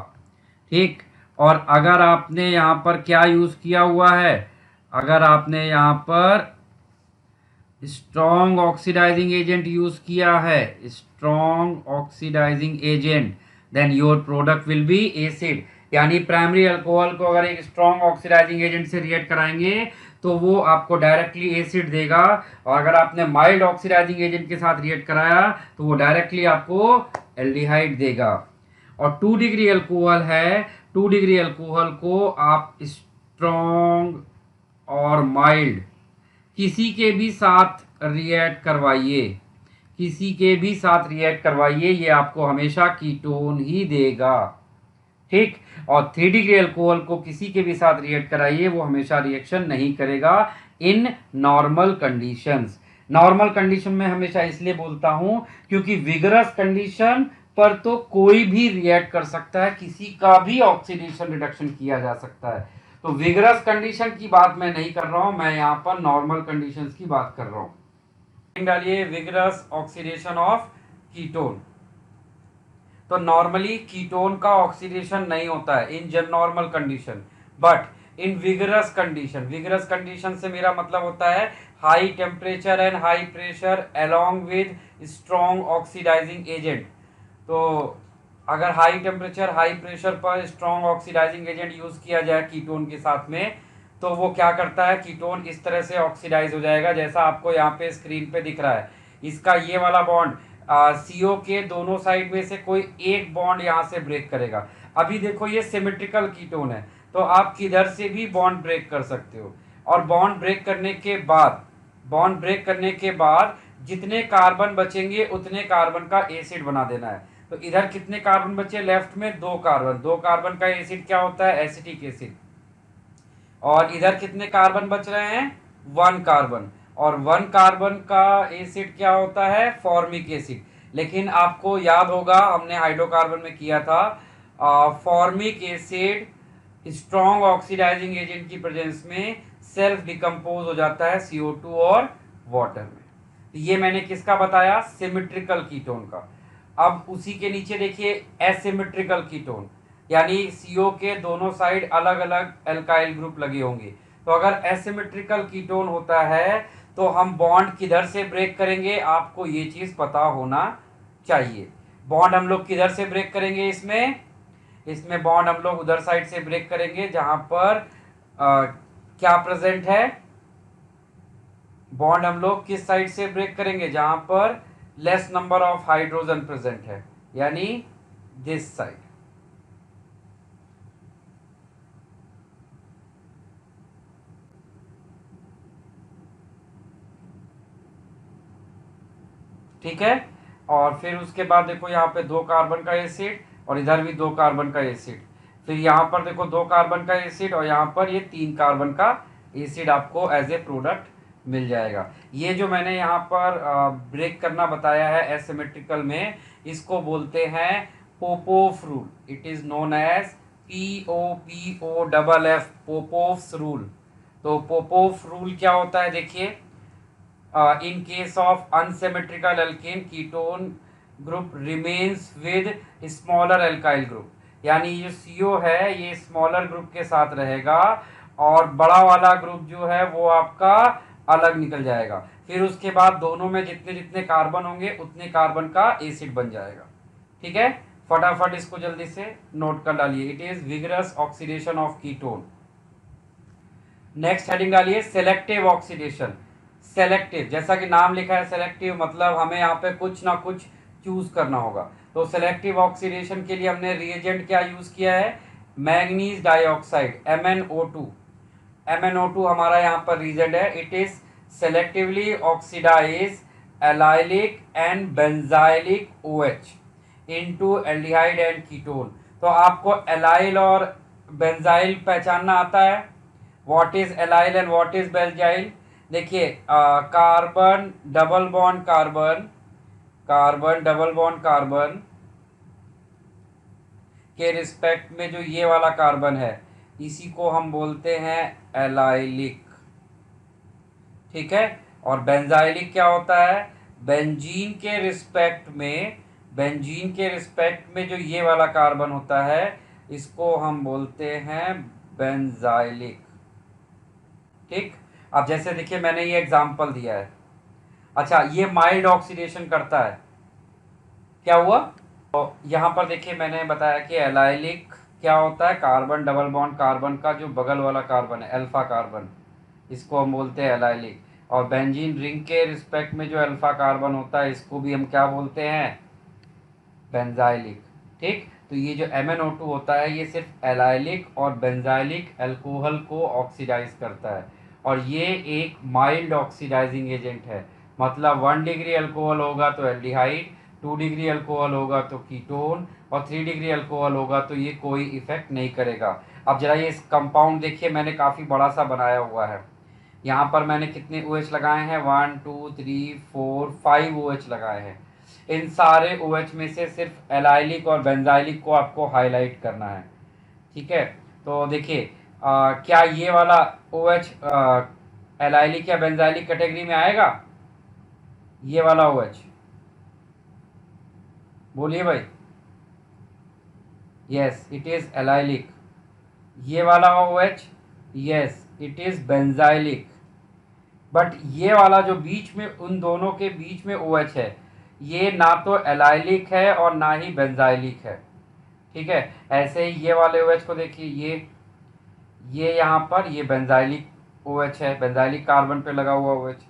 ठीक, और अगर आपने यहाँ पर क्या यूज किया हुआ है, अगर आपने यहाँ पर स्ट्रॉन्ग ऑक्सीडाइजिंग एजेंट यूज किया है, strong oxidising agent, then your product will be acid. यानी प्राइमरी अल्कोहल को अगर एक स्ट्रॉन्ग ऑक्सीडाइजिंग एजेंट से रिएक्ट कराएंगे तो वो आपको डायरेक्टली एसिड देगा, और अगर आपने माइल्ड ऑक्सीडाइजिंग एजेंट के साथ रिएक्ट कराया तो वो डायरेक्टली आपको एल्डिहाइड देगा। और 2 डिग्री अल्कोहल है, 2 डिग्री अल्कोहल को आप स्ट्रॉन्ग और माइल्ड किसी के भी साथ रिएक्ट करवाइए, किसी के भी साथ रिएक्ट करवाइए, ये आपको हमेशा कीटोन ही देगा। ठीक, और 3 डिग्री अल्कोहल को किसी के भी साथ रिएक्ट कराइए, वो हमेशा रिएक्शन नहीं करेगा in normal conditions. Normal condition में हमेशा इसलिए बोलता हूं क्योंकि विगरस कंडीशन पर तो कोई भी रिएक्ट कर सकता है, किसी का भी ऑक्सीडेशन रिडक्शन किया जा सकता है। तो विगरस कंडीशन की बात मैं नहीं कर रहा हूं, मैं यहाँ पर नॉर्मल कंडीशंस की बात कर रहा हूं। डालिए विगरस ऑक्सीडेशन ऑफ कीटोन। तो नॉर्मली कीटोन का ऑक्सीडेशन नहीं होता है इन जन normal condition, but in vigorous condition, vigorous condition से मेरा मतलब होता है high temperature and high pressure along with strong oxidising agent. तो अगर हाई टेम्परेचर हाई प्रेशर पर स्ट्रॉन्ग ऑक्सीडाइजिंग एजेंट यूज किया जाए कीटोन के साथ में, तो वो क्या करता है, कीटोन इस तरह से ऑक्सीडाइज हो जाएगा जैसा आपको यहाँ पे स्क्रीन पे दिख रहा है। इसका ये वाला बॉन्ड सीओ के दोनों साइड में से कोई एक बॉन्ड यहाँ से ब्रेक करेगा। अभी देखो ये सिमेट्रिकल कीटोन है, तो आप किधर से भी बॉन्ड ब्रेक कर सकते हो, और बॉन्ड ब्रेक करने के बाद, बॉन्ड ब्रेक करने के बाद जितने कार्बन बचेंगे उतने कार्बन का एसिड बना देना है। तो इधर कितने कार्बन बचे, लेफ्ट में 2 कार्बन, 2 कार्बन का एसिड क्या होता है, एसिटिक एसिड। और इधर कितने कार्बन बच रहे हैं, 1 कार्बन, और 1 कार्बन का एसिड क्या होता है, फॉर्मिक एसिड। लेकिन आपको याद होगा हमने हाइड्रोकार्बन में किया था, formic acid strong oxidising agent की प्रेजेंस में सेल्फ डिकम्पोज हो जाता है CO2 और वाटर में। तो ये मैंने किसका बताया, सिमेट्रिकल कीटोन का। अब उसी के नीचे देखिए एसिमेट्रिकल कीटोन, यानी CO के दोनों साइड अलग अलग एल्काइल ग्रुप लगे होंगे। तो अगर एसिमेट्रिकल कीटोन होता है तो हम बॉन्ड किधर से ब्रेक करेंगे, आपको ये चीज पता होना चाहिए। बॉन्ड हम लोग किधर से ब्रेक करेंगे, इसमें इसमें बॉन्ड हम लोग उधर साइड से ब्रेक करेंगे जहां पर क्या प्रेजेंट है, बॉन्ड हम लोग किस साइड से ब्रेक करेंगे, जहां पर less number of hydrogen present है, यानी दिस साइड। ठीक है, और फिर उसके बाद देखो यहाँ पे 2 कार्बन का एसिड और इधर भी 2 कार्बन का एसिड, फिर यहाँ पर देखो 2 कार्बन का एसिड और यहाँ पर ये 3 कार्बन का एसिड आपको एज ए प्रोडक्ट मिल जाएगा। ये जो मैंने यहाँ पर ब्रेक करना बताया है एसिमेट्रिकल में, इसको बोलते हैं Popoff rule. It is known as POPOFF, Popoff's rule. तो पोपोफ रूल क्या होता है, देखिए in case of unsymmetrical alkane ketone group remains with smaller alkyl group, यानी ये CO है ये स्मॉलर ग्रुप के साथ रहेगा और बड़ा वाला ग्रुप जो है वो आपका अलग निकल जाएगा। फिर उसके बाद दोनों में जितने जितने कार्बन होंगे उतने कार्बन का एसिड बन जाएगा। ठीक है, फटाफट इसको जल्दी से नोट कर डालिए। It is vigorous oxidation of ketone. Next heading डालिए सेलेक्टिव ऑक्सीडेशन। सेलेक्टिव, जैसा कि नाम लिखा है सेलेक्टिव, मतलब हमें यहाँ पे कुछ ना कुछ चूज करना होगा। तो सेलेक्टिव ऑक्सीडेशन के लिए हमने रिएजेंट क्या यूज किया है, मैंगनीज डाइऑक्साइड MnO2। MnO2 हमारा यहाँ पर रिएजेंट है। It is selectively oxidize allylic and benzylic OH into aldehyde and ketone. तो आपको एलाइल और बेंजाइल पहचानना आता है। What is allyl and what is benzyl? देखिए carbon double bond carbon, carbon double bond carbon के रिस्पेक्ट में जो ये वाला कार्बन है इसी को हम बोलते हैं एलाइलिक, ठीक है। और बेंजाइलिक क्या होता है, बेंजीन के रिस्पेक्ट में, बेंजीन के रिस्पेक्ट में जो ये वाला कार्बन होता है इसको हम बोलते हैं बेंजाइलिक, ठीक। अब जैसे देखिए मैंने ये एग्जांपल दिया है। अच्छा, ये माइल्ड ऑक्सीडेशन करता है, क्या हुआ? तो यहाँ पर देखिए मैंने बताया कि एलाइलिक क्या होता है, कार्बन डबल बॉन्ड कार्बन का जो बगल वाला कार्बन है अल्फा कार्बन, इसको हम बोलते हैं एलाइलिक। और बेंजीन रिंग के रिस्पेक्ट में जो अल्फा कार्बन होता है इसको भी हम क्या बोलते हैं, बेंजाइलिक, ठीक। तो ये जो MnO2 होता है ये सिर्फ एलाइलिक और बेंजाइलिक अल्कोहल को ऑक्सीडाइज करता है, और ये एक माइल्ड ऑक्सीडाइजिंग एजेंट है। मतलब 1 डिग्री अल्कोहल होगा तो एल्डिहाइड, 2 डिग्री अल्कोहल होगा तो कीटोन, और 3 डिग्री अल्कोहल होगा तो ये कोई इफेक्ट नहीं करेगा। अब जरा ये कंपाउंड देखिए, मैंने काफ़ी बड़ा सा बनाया हुआ है। यहाँ पर मैंने कितने OH लगाए हैं, 1 2 3 4 5 OH लगाए हैं। इन सारे OH में से सिर्फ एलाइलिक और बेंजाइलिक को आपको हाईलाइट करना है, ठीक है। तो देखिए क्या ये वाला OH एलाइलिक या बेंजाइलिक कैटेगरी में आएगा? ये वाला OH बोलिए भाई। Yes, it is allylic. ये वाला OH, yes it is benzylic. But ये वाला जो बीच में, उन दोनों के बीच में OH है, ये ना तो एलाइलिक है और ना ही बेंजाइलिक है, ठीक है। ऐसे ही ये वाले OH को देखिए, ये यहाँ पर ये बेंजाइलिक OH है, बेंजाइलिक कार्बन पे लगा हुआ OH।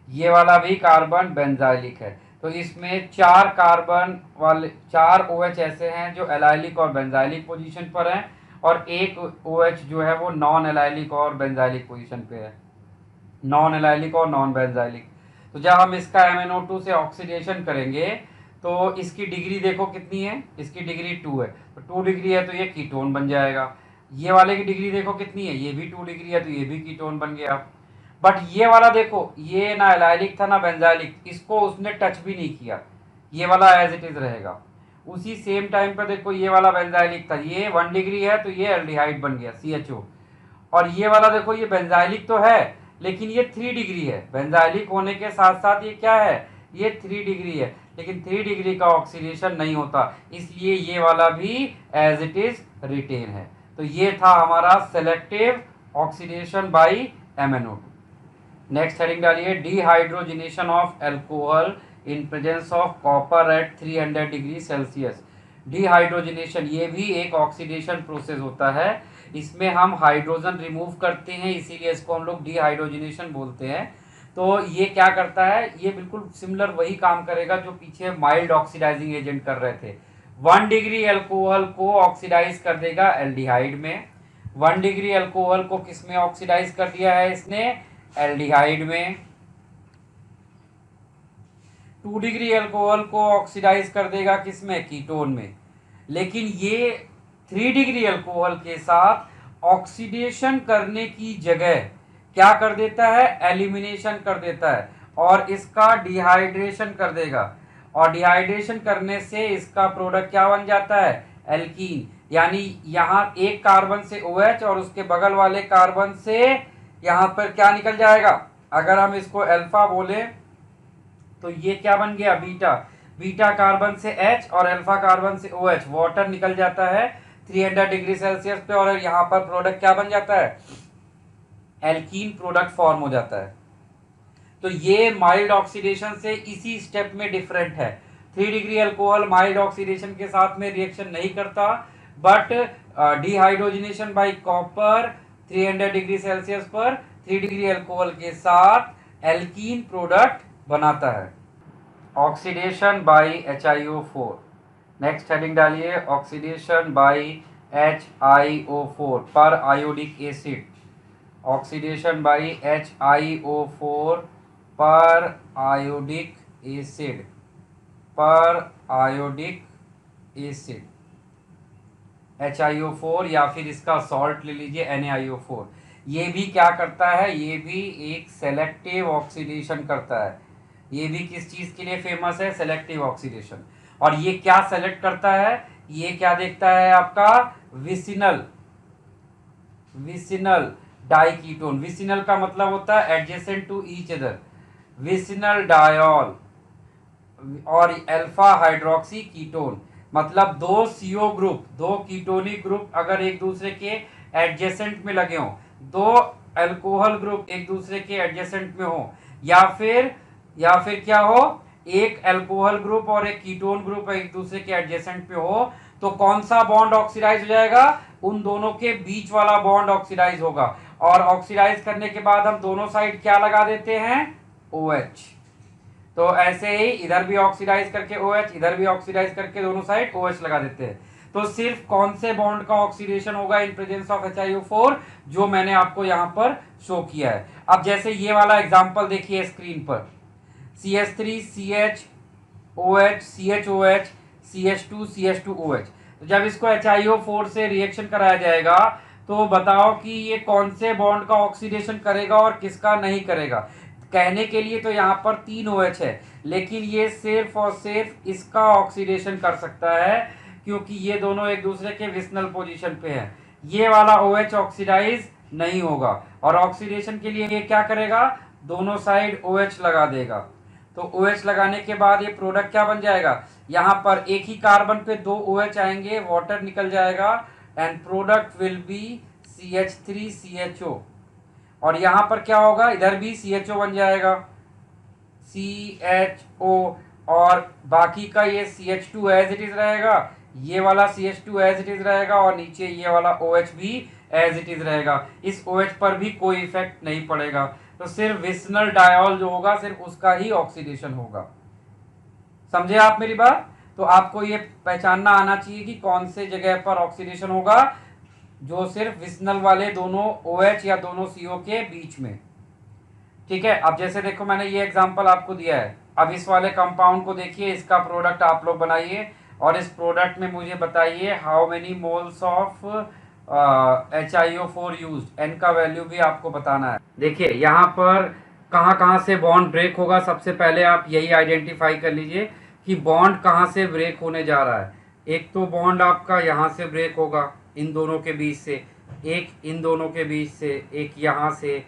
ये वाला भी कार्बन बेंजाइलिक है। तो इसमें 4 कार्बन वाले 4 OH ऐसे हैं जो एलाइलिक और बेंजाइलिक पोजीशन पर हैं, और एक OH जो है वो नॉन एलाइलिक और बेंजाइलिक पोजीशन पे है, नॉन एलाइलिक और नॉन बेंजाइलिक। तो जब हम इसका MnO2 से ऑक्सीडेशन करेंगे तो इसकी डिग्री देखो कितनी है, इसकी डिग्री 2 है। तो 2 डिग्री है तो ये कीटोन बन जाएगा। ये वाले की डिग्री देखो कितनी है, ये भी 2 डिग्री है तो ये भी कीटोन बन गया। बट ये वाला देखो, ये ना एलाइलिक था ना बेंजाइलिक, इसको उसने टच भी नहीं किया, ये वाला एज इट इज रहेगा। उसी सेम टाइम पर देखो ये वाला बेंजाइलिक था, ये 1 डिग्री है तो ये एल्डिहाइड बन गया CHO। और ये वाला देखो ये बेंजाइलिक तो है लेकिन ये 3 डिग्री है, बेंजाइलिक होने के साथ साथ ये क्या है, ये 3 डिग्री है, लेकिन 3 डिग्री का ऑक्सीडेशन नहीं होता, इसलिए ये वाला भी एज इट इज रिटेन है। तो ये था हमारा selective oxidation by MnO2। Next heading डालिए dehydrogenation of alcohol in presence of copper at 300 degree Celsius. Dehydrogenation ये भी एक ऑक्सीडेशन प्रोसेस होता है, इसमें हम हाइड्रोजन रिमूव करते हैं, इसीलिए इसको हम लोग डिहाइड्रोजिनेशन बोलते हैं। तो ये क्या करता है, ये बिल्कुल सिमिलर वही काम करेगा जो पीछे माइल्ड ऑक्सीडाइजिंग एजेंट कर रहे थे। 1 डिग्री अल्कोहल को ऑक्सीडाइज कर देगा एल्डिहाइड में, 1 डिग्री अल्कोहल को किस में ऑक्सीडाइज कर दिया है इसने, एल्डिहाइड में। 2 डिग्री अल्कोहल को ऑक्सीडाइज कर देगा किसमें, कीटोन में। लेकिन ये 3 डिग्री अल्कोहल के साथ ऑक्सीडेशन करने की जगह क्या कर देता है, एलिमिनेशन कर देता है और इसका डिहाइड्रेशन कर देगा। और डिहाइड्रेशन करने से इसका प्रोडक्ट क्या बन जाता है, एल्कीन। यानी यहाँ एक कार्बन से OH और उसके बगल वाले कार्बन से यहाँ पर क्या निकल जाएगा, अगर हम इसको अल्फा बोले तो ये क्या बन गया, बीटा। बीटा कार्बन से H और अल्फा कार्बन से OH, वाटर निकल जाता है 300 डिग्री सेल्सियस पे, और यहाँ पर प्रोडक्ट क्या बन जाता है, एल्कीन प्रोडक्ट फॉर्म हो जाता है। तो ये माइल्ड ऑक्सीडेशन से इसी स्टेप में डिफरेंट है। 3 डिग्री अल्कोहल माइल्ड ऑक्सीडेशन के साथ में रिएक्शन नहीं करता, but dehydrogenation bye copper 300 degree Celsius पर 3 डिग्री अल्कोहल के साथ एल्कीन प्रोडक्ट बनाता है। Oxidation by HiO4, next heading डालिए, oxidation by HiO4 periodic acid, oxidation by HiO4 periodic acid, periodic acid HiO4 या फिर इसका salt ले लीजिए NaIO4। ये भी क्या करता है, ये भी एक सेलेक्टिव ऑक्सीडेशन करता है। ये भी किस चीज के लिए फेमस है, सेलेक्टिव ऑक्सीडेशन। और ये क्या सेलेक्ट करता है, ये क्या देखता है आपका विसिनल, विसिनल डाइकीटोन। विसिनल का मतलब होता है adjacent to each other, vicinal diol और अल्फा हाइड्रोक्सी कीटोन, मतलब दो सीओ ग्रुप, दो कीटोनिक ग्रुप अगर एक दूसरे के एडजेसेंट में लगे हों, दो अल्कोहल ग्रुप एक दूसरे के एडजेसेंट में हो, या फिर क्या हो, एक अल्कोहल ग्रुप और एक कीटोन ग्रुप एक दूसरे के एडजेसेंट में हो, तो कौन सा बॉन्ड ऑक्सीडाइज हो जाएगा, उन दोनों के बीच वाला बॉन्ड ऑक्सीडाइज होगा। और ऑक्सीडाइज करने के बाद हम दोनों साइड क्या लगा देते हैं, OH। तो ऐसे ही इधर भी ऑक्सीडाइज करके OH, इधर भी ऑक्सीडाइज करके दोनों साइड OH लगा देते हैं। तो सिर्फ कौन से बॉन्ड का ऑक्सीडेशन होगा इन प्रेजेंस ऑफ HiO4, जो मैंने आपको यहाँ पर शो किया है। अब जैसे ये वाला एग्जांपल देखिए स्क्रीन पर, CH3 CHOH CHOH CH2 CH2OH। तो जब इसको HiO4 से रिएक्शन कराया जाएगा तो बताओ कि ये कौन से बॉन्ड का ऑक्सीडेशन करेगा और किसका नहीं करेगा। कहने के लिए तो यहाँ पर 3 OH है, लेकिन ये सिर्फ और सिर्फ इसका ऑक्सीडेशन कर सकता है, क्योंकि ये दोनों एक दूसरे के विसनल पोजीशन पे है। ये वाला OH ऑक्सीडाइज नहीं होगा, और ऑक्सीडेशन के लिए ये क्या करेगा, दोनों साइड OH लगा देगा। तो OH लगाने के बाद ये प्रोडक्ट क्या बन जाएगा, यहाँ पर एक ही कार्बन पे 2 OH आएंगे, वाटर निकल जाएगा, and product will B CH3CHO। और यहाँ पर क्या होगा, इधर भी CHO बन जाएगा, CHO, और बाकी का ये CH2 एज इट इज रहेगा, ये वाला CH2 एज इट इज रहेगा, और नीचे ये वाला OH भी एज इट इज रहेगा। इस OH पर भी कोई इफेक्ट नहीं पड़ेगा, तो सिर्फ विसनल डायोल जो होगा सिर्फ उसका ही ऑक्सीडेशन होगा। समझे आप मेरी बात। तो आपको ये पहचानना आना चाहिए कि कौन से जगह पर ऑक्सीडेशन होगा, जो सिर्फ विसनल वाले दोनों OH या दोनों CO के बीच में। ठीक है, अब जैसे देखो मैंने ये एग्जांपल आपको दिया है, अब इस वाले कंपाउंड को देखिए, इसका प्रोडक्ट आप लोग बनाइए, और इस प्रोडक्ट में मुझे बताइए how many moles of HiO4 used. N का वैल्यू भी आपको बताना है। देखिए यहाँ पर कहाँ कहाँ से बॉन्ड ब्रेक होगा, सबसे पहले आप यही आइडेंटिफाई कर लीजिए कि बॉन्ड कहाँ से ब्रेक होने जा रहा है। एक तो बॉन्ड आपका यहाँ से ब्रेक होगा, इन दोनों के बीच से, एक इन दोनों के बीच से, एक यहाँ से,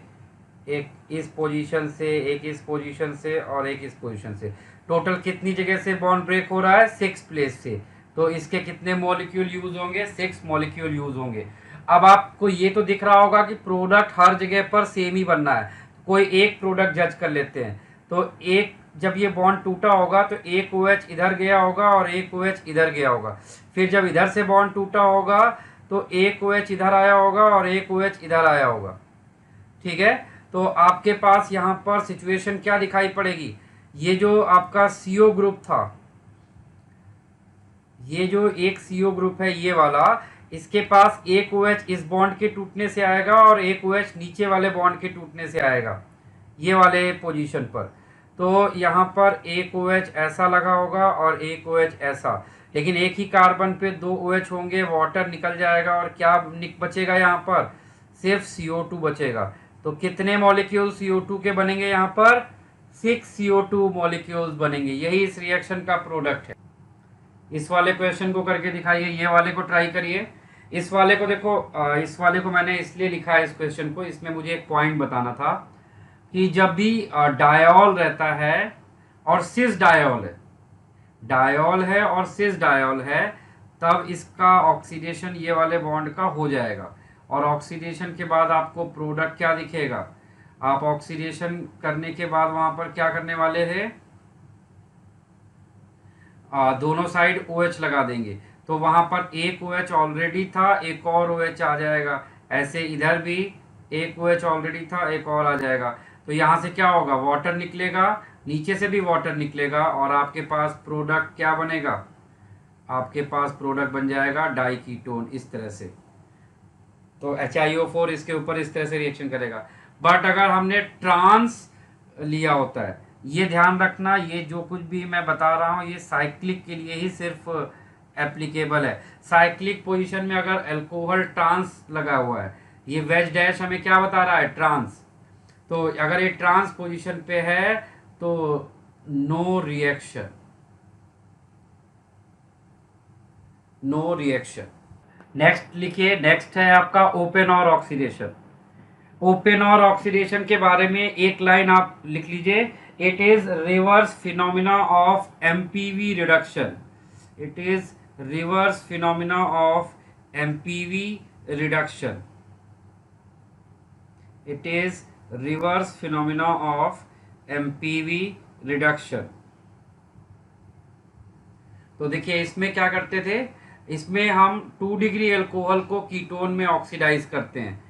एक इस पोजीशन से, एक इस पोजीशन से, और एक इस पोजीशन से। टोटल कितनी जगह से बॉन्ड ब्रेक हो रहा है, 6 प्लेस से। तो इसके कितने मॉलिक्यूल यूज होंगे, 6 मॉलिक्यूल यूज होंगे। अब आपको ये तो दिख रहा होगा कि प्रोडक्ट हर जगह पर सेम ही बनना है, कोई एक प्रोडक्ट जज कर लेते हैं। तो एक जब ये बॉन्ड टूटा होगा तो एक OH इधर गया होगा और एक OH इधर गया होगा। फिर जब इधर से बॉन्ड टूटा होगा तो एक OH इधर आया होगा और एक OH इधर आया होगा। ठीक है, तो आपके पास यहाँ पर सिचुएशन क्या दिखाई पड़ेगी, ये जो आपका CO ग्रुप था, ये जो एक CO ग्रुप है ये वाला, इसके पास एक OH इस बॉन्ड के टूटने से आएगा और एक OH नीचे वाले बॉन्ड के टूटने से आएगा, ये वाले पोजीशन पर। तो यहाँ पर एक OH ऐसा लगा होगा और एक OH ऐसा, लेकिन एक ही कार्बन पे 2 OH होंगे, वाटर निकल जाएगा, और क्या बचेगा यहाँ पर, सिर्फ CO2 बचेगा। तो कितने मॉलिक्यूल CO2 के बनेंगे यहाँ पर, 6 CO2 मॉलिक्यूल्स बनेंगे। यही इस रिएक्शन का प्रोडक्ट है। इस वाले क्वेश्चन को करके दिखाइए, ये वाले को ट्राई करिए। इस वाले को देखो, इस वाले को मैंने इसलिए लिखा है इस क्वेश्चन को, इसमें मुझे एक पॉइंट बताना था कि जब भी डायोल रहता है और सिस डायोल है, डायोल है और सिस डायोल है, तब इसका ऑक्सीडेशन ये वाले बॉन्ड का हो जाएगा, और ऑक्सीडेशन के बाद आपको प्रोडक्ट क्या दिखेगा, आप ऑक्सीडेशन करने के बाद वहां पर क्या करने वाले हैं, दोनों साइड OH लगा देंगे, तो वहां पर एक OH ऑलरेडी था, एक और OH आ जाएगा। ऐसे इधर भी एक OH ऑलरेडी था, एक और आ जाएगा। तो यहाँ से क्या होगा, वाटर निकलेगा, नीचे से भी वाटर निकलेगा, और आपके पास प्रोडक्ट क्या बनेगा, आपके पास प्रोडक्ट बन जाएगा डाई कीटोन इस तरह से। तो HiO4 इसके ऊपर इस तरह से रिएक्शन करेगा। बट अगर हमने ट्रांस लिया होता है, ये ध्यान रखना, ये जो कुछ भी मैं बता रहा हूँ ये साइक्लिक के लिए ही सिर्फ एप्लीकेबल है। साइक्लिक पोजीशन में अगर अल्कोहल ट्रांस लगा हुआ है, ये वेज डैश हमें क्या बता रहा है, ट्रांस। तो अगर ये ट्रांस पोजीशन पे है तो no reaction, no reaction. Next लिखिए, नेक्स्ट है आपका ओपन और ऑक्सीडेशन। ओपन और ऑक्सीडेशन के बारे में एक लाइन आप लिख लीजिए, it is reverse phenomena of MPV reduction. It is reverse phenomena of MPV reduction. It is reverse phenomena of MPV reduction. तो देखिए इसमें क्या करते थे, इसमें हम 2 डिग्री अल्कोहल को कीटोन में ऑक्सीडाइज करते हैं।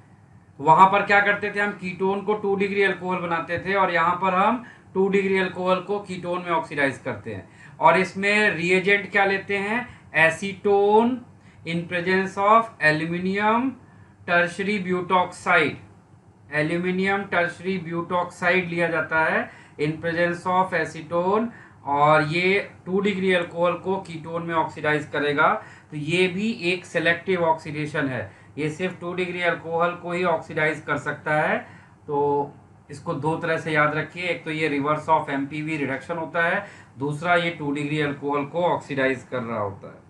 वहां पर क्या करते थे, हम कीटोन को 2 डिग्री अल्कोहल बनाते थे, और यहाँ पर हम 2 डिग्री अल्कोहल को कीटोन में ऑक्सीडाइज करते हैं। और इसमें रिएजेंट क्या लेते हैं, acetone in presence of aluminium tertiary butoxide. Aluminium tertiary butoxide लिया जाता है इन प्रेजेंस ऑफ एसीटोन, और ये 2 डिग्री अल्कोहल को कीटोन में ऑक्सीडाइज करेगा। तो ये भी एक सेलेक्टिव ऑक्सीडेशन है, ये सिर्फ 2 डिग्री अल्कोहल को ही ऑक्सीडाइज कर सकता है। तो इसको दो तरह से याद रखिए, एक तो ये रिवर्स ऑफ एमपीवी रिडक्शन होता है, दूसरा ये 2 डिग्री अल्कोहल को ऑक्सीडाइज कर रहा होता है।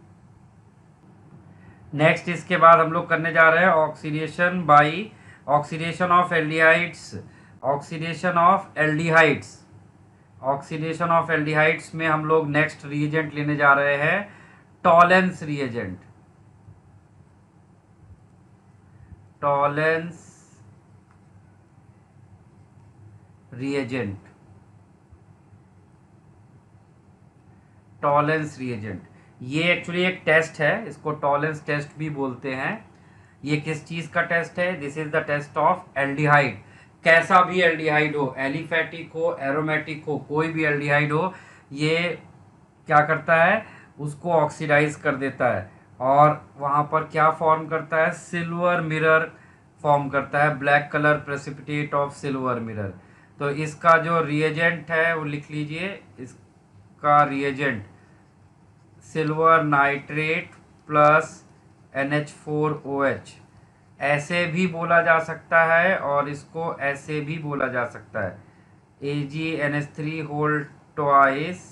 नेक्स्ट इसके बाद हम लोग करने जा रहे हैं oxidation by, oxidation of aldehydes. Oxidation of aldehydes, oxidation of aldehydes में हम लोग नेक्स्ट रिएजेंट लेने जा रहे हैं, Tollens reagent. Tollens reagent, Tollens reagent. ये एक्चुअली एक टेस्ट है, इसको टॉलेंस टेस्ट भी बोलते हैं। ये किस चीज का टेस्ट है, this is the test of aldehyde. कैसा भी एल्डिहाइड हो, एलिफैटिक हो, एरोमेटिक हो, कोई भी एल्डिहाइड हो, ये क्या करता है, उसको ऑक्सीडाइज कर देता है, और वहाँ पर क्या फॉर्म करता है, सिल्वर मिरर फॉर्म करता है, black colour precipitate of silver mirror. तो इसका जो रिएजेंट है वो लिख लीजिए, इसका reagent silver nitrate plus NH4OH। ऐसे भी बोला जा सकता है और इसको ऐसे भी बोला जा सकता है, AgNH3 होल ट्वाइस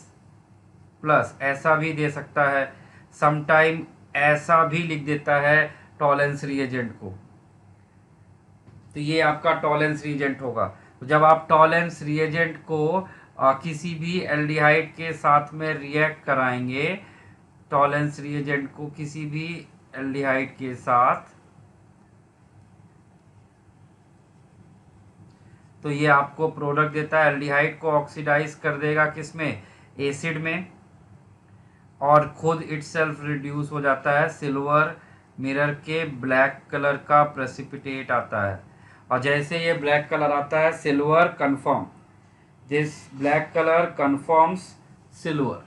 प्लस, ऐसा भी दे सकता है, समटाइम ऐसा भी लिख देता है टॉलेंस रिएजेंट को। तो ये आपका टॉलेंस रिएजेंट होगा। तो जब आप टॉलेंस रिएजेंट को किसी भी एल्डिहाइड के साथ में रिएक्ट कराएंगे, टॉलेंस रिएजेंट को किसी भी एल्डिहाइड के साथ, तो ये आपको प्रोडक्ट देता है, एल्डिहाइड को ऑक्सीडाइज कर देगा किसमें, एसिड में, और खुद इटसेल्फ रिड्यूस हो जाता है, सिल्वर मिरर के ब्लैक कलर का प्रेसिपिटेट आता है। और जैसे ये ब्लैक कलर आता है, silver confirm, this black colour confirms silver.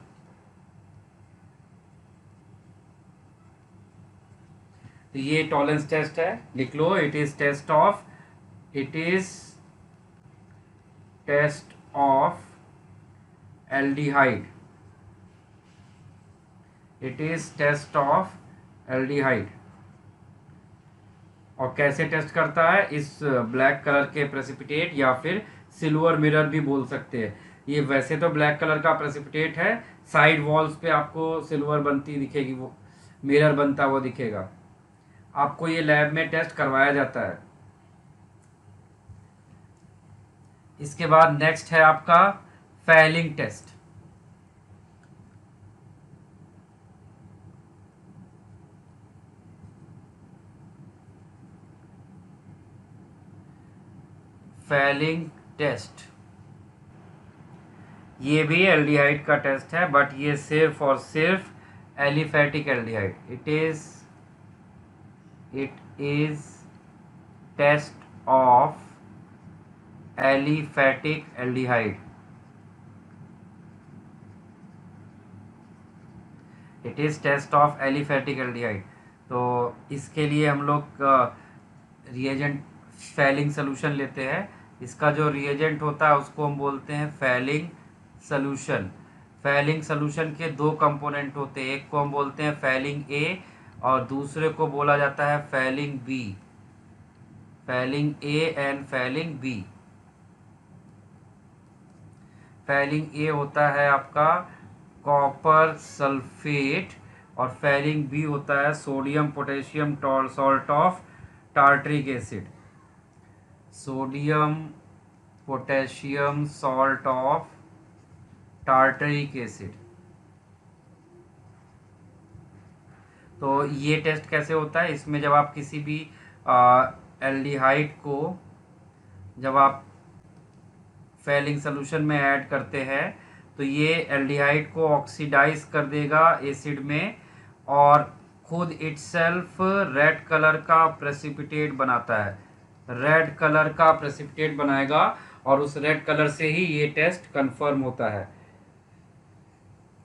तो ये टॉलेंस टेस्ट है, लिख लो, it is test of, it is test of aldehyde, it is test of aldehyde. और कैसे टेस्ट करता है, इस ब्लैक कलर के प्रेसिपिटेट, या फिर सिल्वर मिरर भी बोल सकते हैं। ये वैसे तो ब्लैक कलर का प्रेसिपिटेट है, साइड वॉल्स पे आपको सिल्वर बनती दिखेगी, वो मिरर बनता हुआ दिखेगा। आपको ये लैब में टेस्ट करवाया जाता है। इसके बाद नेक्स्ट है आपका फैलिंग टेस्ट। फैलिंग टेस्ट, ये भी एल्डिहाइड का टेस्ट है, बट ये सिर्फ और सिर्फ aliphatic aldehyde. It is test of aliphatic aldehyde. It is test of aliphatic aldehyde. तो इसके लिए हम लोग रिएजेंट फैलिंग सोल्यूशन लेते हैं। इसका जो रिएजेंट होता है उसको हम बोलते हैं फैलिंग सोल्यूशन। फैलिंग सोल्यूशन के दो कंपोनेंट होते हैं, एक को हम बोलते हैं फैलिंग ए और दूसरे को बोला जाता है Fehling B. Fehling A and Fehling B. Fehling A होता है आपका कॉपर सल्फेट और फैलिंग बी होता है sodium potassium salt of tartaric acid. Sodium potassium salt of tartaric acid. तो ये टेस्ट कैसे होता है, इसमें जब आप किसी भी एल्डिहाइड को जब आप फैलिंग सोल्यूशन में ऐड करते हैं तो ये एल्डिहाइड को ऑक्सीडाइज कर देगा एसिड में और खुद इटसेल्फ रेड कलर का प्रेसिपिटेट बनाता है। रेड कलर का प्रेसिपिटेट बनाएगा और उस रेड कलर से ही ये टेस्ट कंफर्म होता है,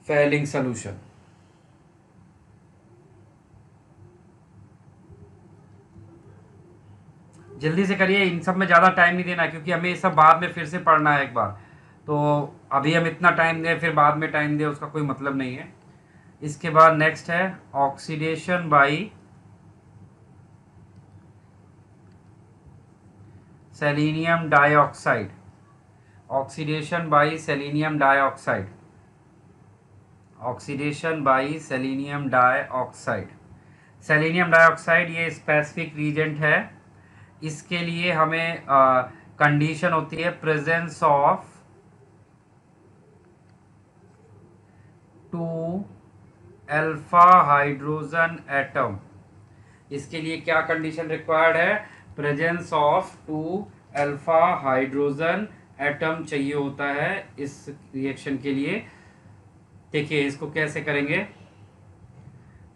फैलिंग सोल्यूशन। जल्दी से करिए, इन सब में ज़्यादा टाइम नहीं देना क्योंकि हमें ये सब बाद में फिर से पढ़ना है एक बार। तो अभी हम इतना टाइम दें फिर बाद में टाइम दें उसका कोई मतलब नहीं है। इसके बाद नेक्स्ट है oxidation by selenium dioxide. Oxidation by selenium dioxide. Oxidation by selenium dioxide. Selenium dioxide ये स्पेसिफिक रीजेंट है। इसके लिए हमें कंडीशन होती है presence of 2 alpha hydrogen atom. इसके लिए क्या कंडीशन रिक्वायर्ड है, presence of 2 alpha hydrogen atom चाहिए होता है इस रिएक्शन के लिए। देखिए इसको कैसे करेंगे,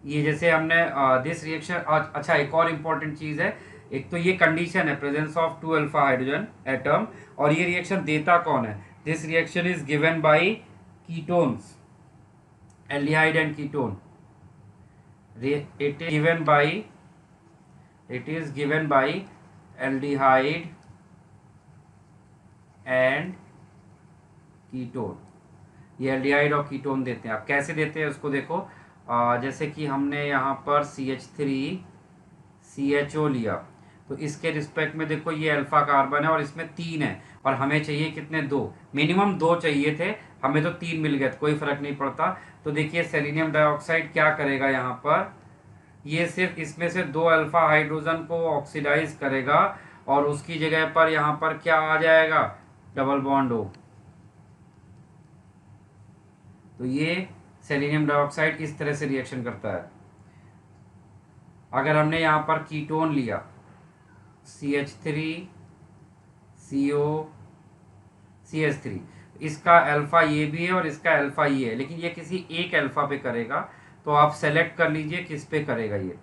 ये जैसे हमने दिस रिएक्शन। अच्छा, एक और इम्पॉर्टेंट चीज़ है, एक तो ये कंडीशन है presence of 2 alpha hydrogen atom, और ये रिएक्शन देता कौन है, this reaction is given by ketones, aldehyde and ketone. it is given by aldehyde and ketone. ये एल्डिहाइड और कीटोन देते हैं। आप कैसे देते हैं उसको देखो, जैसे कि हमने यहाँ पर CH3CHO लिया तो इसके रिस्पेक्ट में देखो ये अल्फा कार्बन है और इसमें 3 है और हमें चाहिए कितने, 2, मिनिमम 2 चाहिए थे, हमें तो 3 मिल गए, कोई फर्क नहीं पड़ता। तो देखिए सेलेनियम डाइऑक्साइड क्या करेगा, यहाँ पर ये सिर्फ इसमें से 2 अल्फा हाइड्रोजन को ऑक्सीडाइज करेगा और उसकी जगह पर यहाँ पर क्या आ जाएगा, डबल बॉन्ड हो। तो ये सेलेनियम डाइऑक्साइड इस तरह से रिएक्शन करता है। अगर हमने यहाँ पर कीटोन लिया CH3CO CH3, इसका अल्फा ये भी है और इसका अल्फा ये है, लेकिन ये किसी एक अल्फा पे करेगा। तो आप सेलेक्ट कर लीजिए किस पे करेगा, ये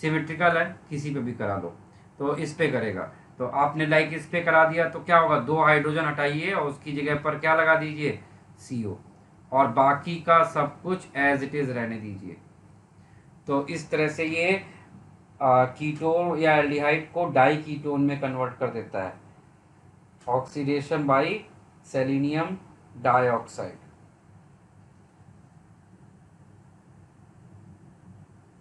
सिमेट्रिकल है किसी पे भी करा लो, तो इस पे करेगा। तो आपने लाइक इस पे करा दिया तो क्या होगा, 2 हाइड्रोजन हटाइए और उसकी जगह पर क्या लगा दीजिए, CO, और बाकी का सब कुछ एज इट इज रहने दीजिए। तो इस तरह से ये कीटोन या एल्डिहाइड को डाई कीटोन में कन्वर्ट कर देता है, ऑक्सीडेशन बाय सेलेनियम डाइऑक्साइड।